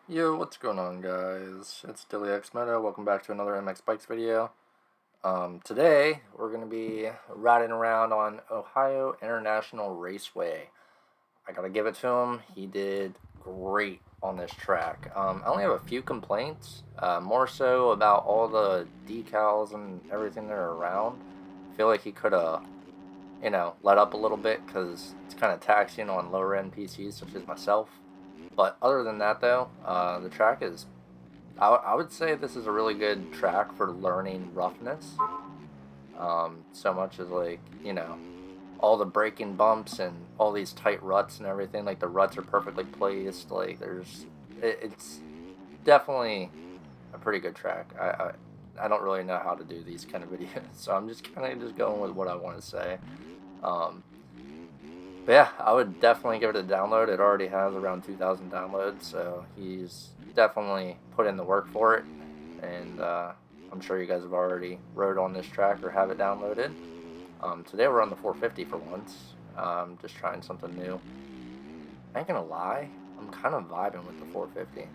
Yo, what's going on, guys? It's Dilly X Moto. Welcome back to another MX Bikes video. Today we're gonna be riding around on Ohio International Raceway. I gotta give it to him. He did great on this track. I only have a few complaints, more so about all the decals and everything that are around. I feel like he could have, let up a little bit because it's kind of taxing on lower end PCs such as myself. But other than that, though, the track is. I would say this is a really good track for learning roughness. So much as all the braking bumps and all these tight ruts and everything. Like the ruts are perfectly placed. Like it's definitely a pretty good track. I don't really know how to do these kind of videos, so I'm just kind of just going with what I want to say. Um, but yeah, I would definitely give it a download. It already has around 2,000 downloads, so he's definitely put in the work for it. And I'm sure you guys have already rode on this track or have it downloaded. Today we're on the 450 for once. Just trying something new. I ain't gonna lie, I'm kind of vibing with the 450.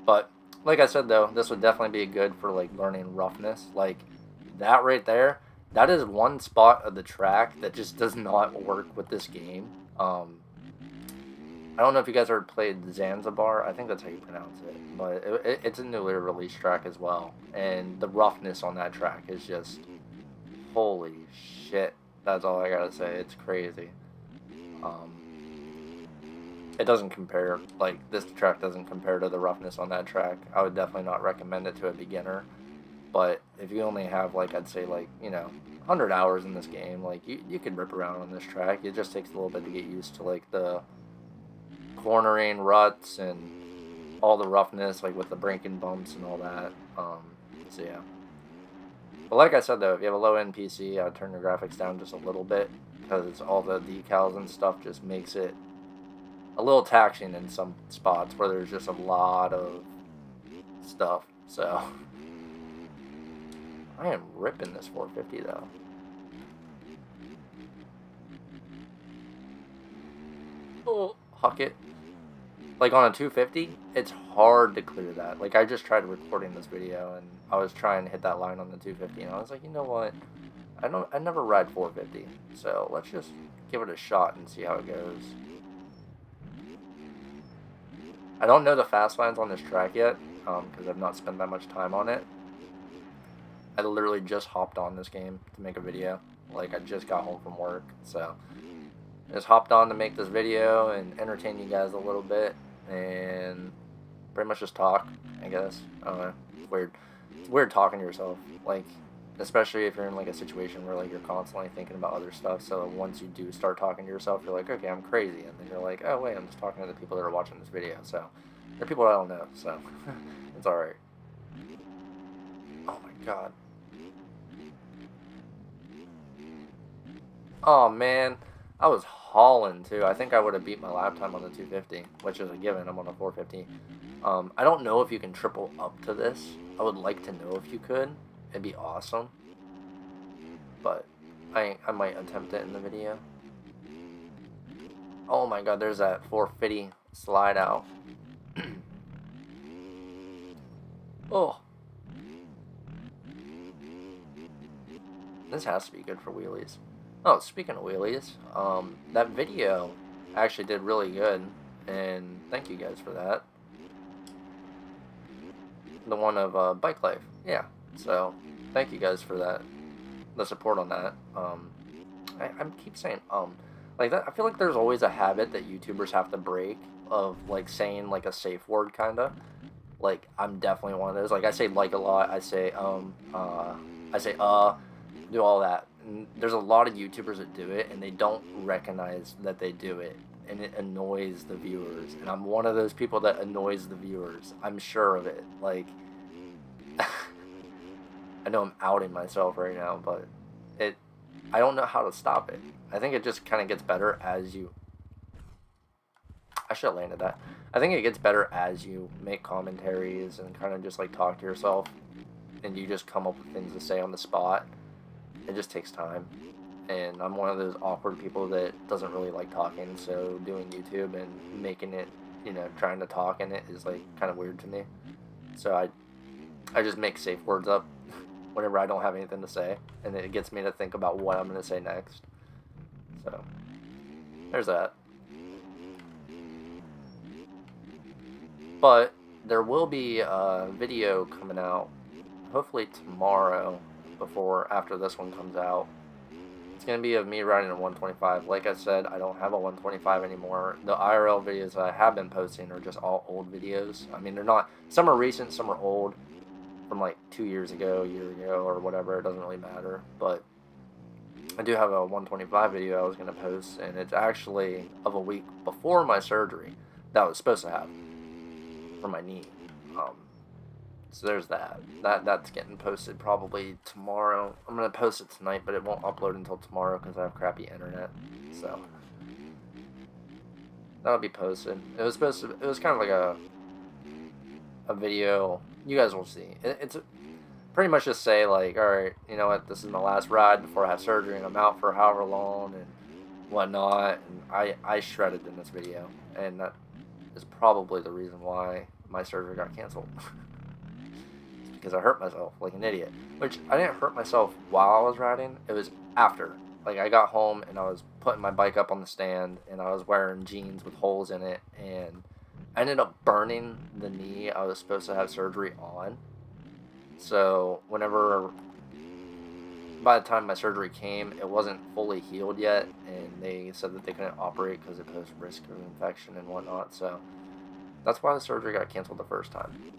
But like I said though, this would definitely be good for like learning roughness. Like that right there, that is one spot of the track that just does not work with this game. I don't know if you guys ever played Zanzibar. I think that's how you pronounce it. But it's a newly released track as well. And the roughness on that track is just holy shit. That's all I gotta say. It's crazy. Um, it doesn't compare. Like, this track doesn't compare to the roughness on that track. I would definitely not recommend it to a beginner. But if you only have, like, I'd say, like, 100 hours in this game, like, you could rip around on this track. It just takes a little bit to get used to, like, the cornering ruts and all the roughness, like with the braking bumps and all that. So yeah. But like I said though, if you have a low end PC, I'd turn the graphics down just a little bit because all the decals and stuff just makes it a little taxing in some spots where there's just a lot of stuff. So I am ripping this 450 though. Oh, huck it. Like on a 250, it's hard to clear that. Like I just tried recording this video and I was trying to hit that line on the 250 and I was like, you know what? I never ride 450, so let's just give it a shot and see how it goes. I don't know the fast lines on this track yet because I've not spent that much time on it. I literally just hopped on this game to make a video. Like I just got home from work, so I just hopped on to make this video and entertain you guys a little bit and pretty much just talk, I guess. I don't know. It's weird. It's weird talking to yourself. Like, especially if you're in like a situation where like you're constantly thinking about other stuff. So once you do start talking to yourself, you're like, okay, I'm crazy, and then you're like, oh wait, I'm just talking to the people that are watching this video. So they're people I don't know. So it's all right. Oh my god. Oh man, I was hauling too. I think I would have beat my lap time on the 250, which is a given. I'm on a 450. I don't know if you can triple up to this. I would like to know if you could. It'd be awesome. But I might attempt it in the video. Oh my god, there's that 450 slide out. Oh, this has to be good for wheelies. Oh, speaking of wheelies, that video actually did really good, and thank you guys for that. The one of Bike Life, yeah. So thank you guys for that, the support on that. I keep saying like that. I feel like there's always a habit that YouTubers have to break of like saying like a safe word kind of. Like I'm definitely one of those. Like I say like a lot. I say do all that. And there's a lot of YouTubers that do it and they don't recognize that they do it and it annoys the viewers. And I'm one of those people that annoys the viewers. I'm sure of it. Like I know I'm outing myself right now, but it I don't know how to stop it. I think it just kind of gets better as you I should have landed that. I think it gets better as you make commentaries and kind of just like talk to yourself and you just come up with things to say on the spot. It just takes time. and I'm one of those awkward people that doesn't really like talking, so doing YouTube and making it, you know, trying to talk in it is like kind of weird to me. So I just make safe words up whenever I don't have anything to say, and it gets me to think about what I'm going to say next. So there's that. But there will be a video coming out hopefully tomorrow after this one comes out. It's going to be of me riding a 125. Like I said, I don't have a 125 anymore. The IRL videos that I have been posting are just all old videos. I mean, they're not, some are recent, some are old, from like 2 years ago, a year ago, or whatever. It doesn't really matter. But I do have a 125 video I was going to post, and it's actually of a week before my surgery that I was supposed to have for my knee. So there's that. That's getting posted probably tomorrow. I'm gonna post it tonight, but it won't upload until tomorrow because I have crappy internet. So that'll be posted. It was kind of like a video. You guys will see. It's pretty much just say like, all right, you know what? This is my last ride before I have surgery, and I'm out for however long and whatnot. And I shredded in this video, and that is probably the reason why my surgery got canceled. Because I hurt myself like an idiot. Which, I didn't hurt myself while I was riding. It was after. Like, I got home and I was putting my bike up on the stand, and I was wearing jeans with holes in it, and I ended up burning the knee I was supposed to have surgery on. So by the time my surgery came, it wasn't fully healed yet, and they said that they couldn't operate because it posed risk of infection and whatnot. So that's why the surgery got canceled the first time.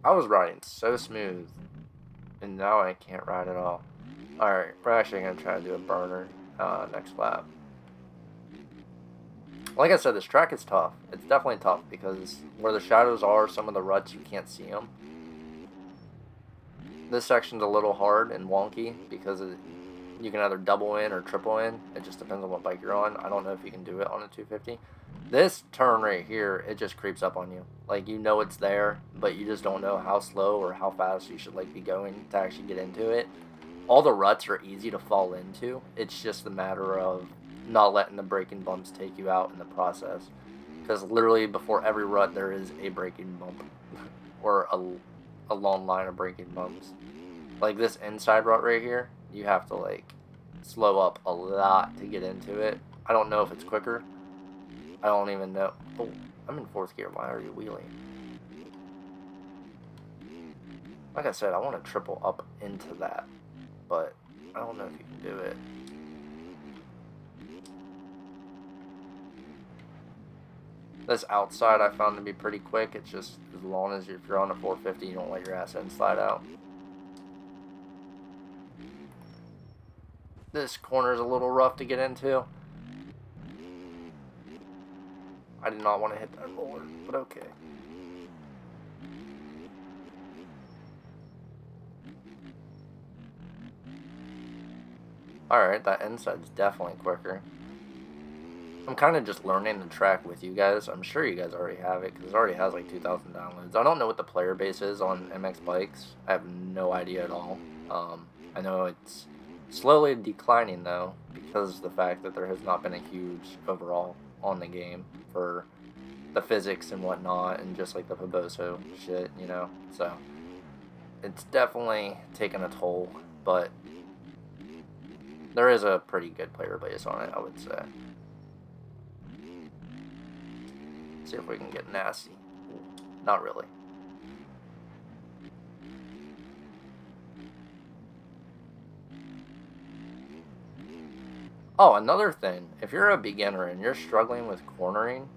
I was riding so smooth, and now I can't ride at all. Alright, we're actually going to try to do a burner next lap. Like I said, this track is tough. It's definitely tough because where the shadows are, some of the ruts, you can't see them. This section's a little hard and wonky because you can either double in or triple in. It just depends on what bike you're on. I don't know if you can do it on a 250. This turn right here, it just creeps up on you. Like, you know it's there, but you just don't know how slow or how fast you should like be going to actually get into it. All the ruts are easy to fall into. It's just a matter of not letting the braking bumps take you out in the process. Because literally before every rut, there is a braking bump or a long line of braking bumps. Like this inside rut right here, you have to like slow up a lot to get into it. I don't know if it's quicker. I don't even know. Oh, I'm in 4th gear. Why are you wheeling? Like I said, I want to triple up into that, but I don't know if you can do it. This outside I found to be pretty quick. It's just as long as if you're on a 450, you don't let your ass end slide out. This corner is a little rough to get into. I did not want to hit that roller, but okay. Alright, that inside's definitely quicker. I'm kind of just learning the track with you guys. I'm sure you guys already have it, because it already has like 2,000 downloads. I don't know what the player base is on MX Bikes. I have no idea at all. I know it's slowly declining, though, because of the fact that there has not been a huge overall on the game for the physics and whatnot, and just like the Faboso shit, you know? So, it's definitely taken a toll, but there is a pretty good player base on it, I would say. See if we can get nasty. Not really. Oh, another thing. If you're a beginner and you're struggling with cornering,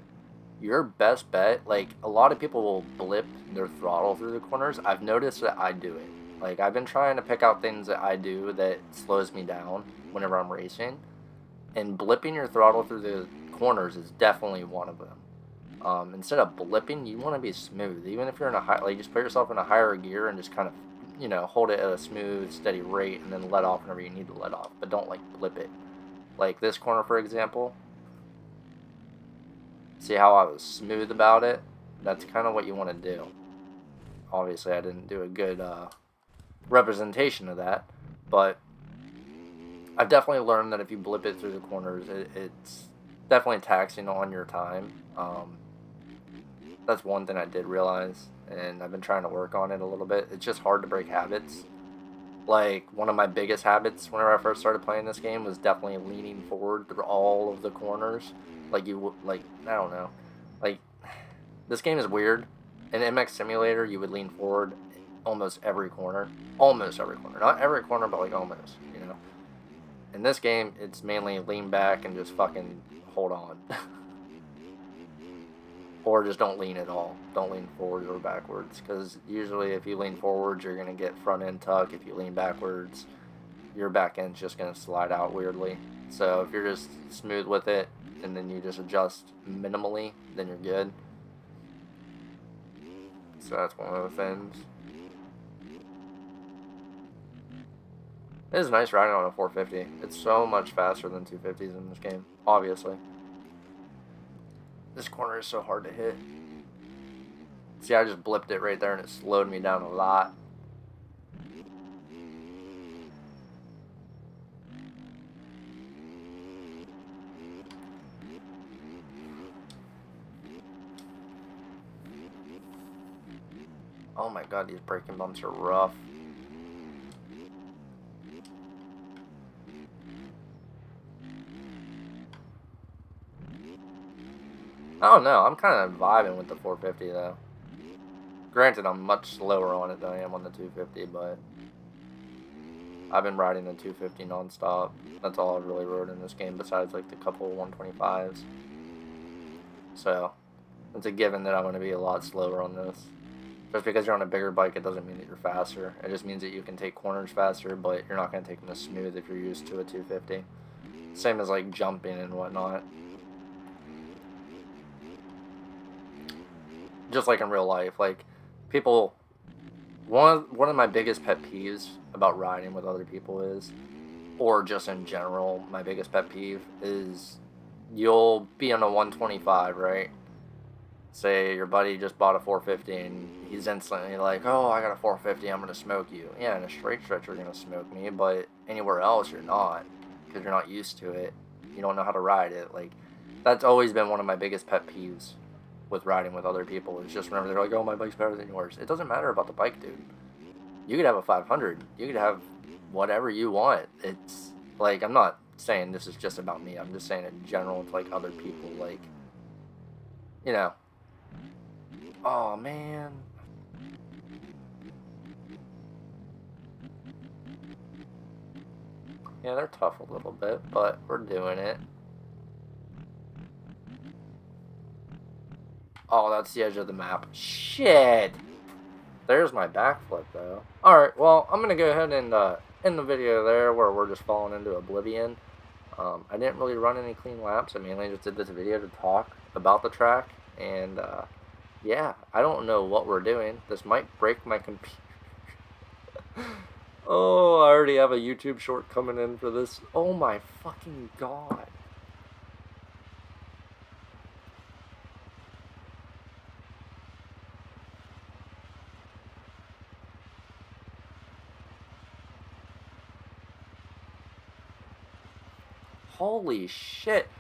your best bet, like, a lot of people will blip their throttle through the corners. I've noticed that I do it. Like, I've been trying to pick out things that I do that slows me down whenever I'm racing. And blipping your throttle through the corners is definitely one of them. Instead of blipping, you want to be smooth. Even if you're in a high, like, just put yourself in a higher gear and just kind of, you know, hold it at a smooth, steady rate and then let off whenever you need to let off. But don't, like, blip it. Like this corner, for example. See how I was smooth about it? That's kind of what you want to do. Obviously, I didn't do a good representation of that. But I've definitely learned that if you blip it through the corners, it's definitely taxing on your time. That's one thing I did realize, and I've been trying to work on it a little bit. It's just hard to break habits. Like, one of my biggest habits whenever I first started playing this game was definitely leaning forward through all of the corners. Like, I don't know. Like, this game is weird. In MX Simulator, you would lean forward almost every corner. Almost every corner. Not every corner, but, like, almost, you know? In this game, it's mainly lean back and just fucking hold on. Or just don't lean at all. Don't lean forwards or backwards. Because usually if you lean forwards, you're going to get front end tuck. If you lean backwards, your back end's just going to slide out weirdly. So if you're just smooth with it, and then you just adjust minimally, then you're good. So that's one of the things. It is nice riding on a 450. It's so much faster than 250s in this game, obviously. This corner is so hard to hit. See, I just blipped it right there and it slowed me down a lot. Oh my god, these braking bumps are rough. I don't know, I'm kind of vibing with the 450 though. Granted, I'm much slower on it than I am on the 250, but I've been riding the 250 non-stop. That's all I've really rode in this game besides like the couple 125s. So, it's a given that I'm going to be a lot slower on this. Just because you're on a bigger bike, it doesn't mean that you're faster. It just means that you can take corners faster, but you're not going to take them as smooth if you're used to a 250. Same as like jumping and whatnot. Just like in real life, like people, one of my biggest pet peeves about riding with other people is, or just in general, my biggest pet peeve is you'll be on a 125, right? Say your buddy just bought a 450 and he's instantly like, oh, I got a 450, I'm going to smoke you. Yeah, in a straight stretch you're going to smoke me, but anywhere else you're not, because you're not used to it. You don't know how to ride it. Like, that's always been one of my biggest pet peeves with riding with other people, is just whenever they're like, oh, my bike's better than yours. It doesn't matter about the bike, dude. You could have a 500. You could have whatever you want. It's, like, I'm not saying this is just about me. I'm just saying in general it's like other people, like, you know. Oh, man. Yeah, they're tough a little bit, but we're doing it. Oh, that's the edge of the map. Shit! There's my backflip, though. Alright, well, I'm going to go ahead and end the video there where we're just falling into oblivion. I didn't really run any clean laps. I mainly just did this video to talk about the track. And, yeah, I don't know what we're doing. This might break my computer. Oh, I already have a YouTube short coming in for this. Oh my fucking god. Holy shit.